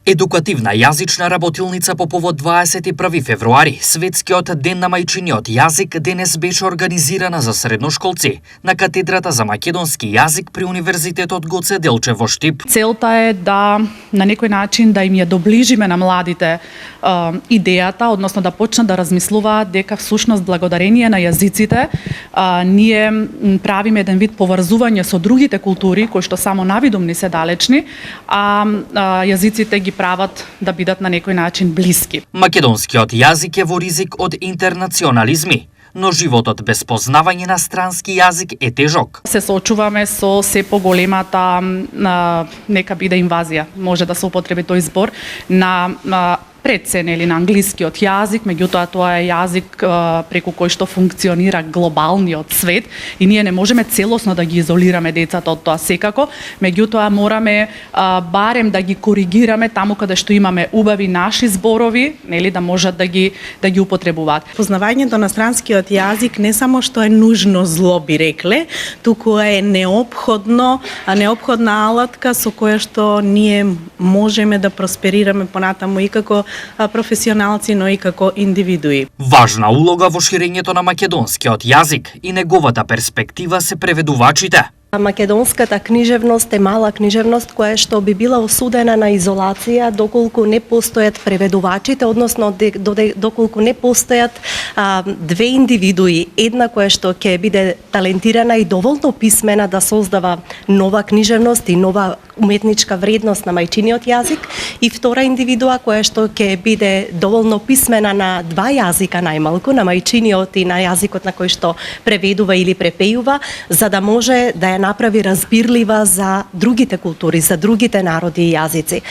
Едукативна јазична работилница по повод 21 февруари, светскиот ден на мајчиниот јазик, денес беше организирана за средношколци на катедрата за македонски јазик при Универзитетот Гоце Делчев во Штип. Целта е да на некој начин да им ја доближиме на младите идејата, односно да почнат да размислуваат дека всушност благодарение на јазиците ние правиме еден вид поврзување со другите култури кои што само навидум ни се далечни, а јазиците ги прават да бидат на некој начин блиски. Македонскиот јазик е во ризик од интернационализми, но животот без познавање на странски јазик е тежок. Се соочуваме со се поголемата нека биде инвазија, може да се употреби тој збор, на прецен или на англискиот јазик, меѓутоа тоа е јазик преку кој што функционира глобалниот свет и ние не можеме целосно да ги изолираме децата од тоа секако, меѓутоа мораме барем да ги коригираме таму каде што имаме убави наши зборови, нели да можат да ги употребуваат. Познавањето на странскиот јазик не само што е нужно зло би рекле, туку е неопходна алатка со која што ние можеме да просперираме понатаму и како професионалци, но и како индивидуи. Важна улога во ширењето на македонскиот јазик и неговата перспектива се преведувачите. Македонската книжевност е мала книжевност која што би била осудена на изолација доколку не постојат преведувачите, односно доколку не постојат две индивидуи, една која што ќе биде талентирана и доволно писмена да создава нова книжевност и нова уметничка вредност на мајчиниот јазик, и втора индивидуа која што ќе биде доволно писмена на два јазика најмалку, на мајчиниот и на јазикот на кој што преведува или препејува, за да може да ја направи разбирлива за другите култури, за другите народи и јазици.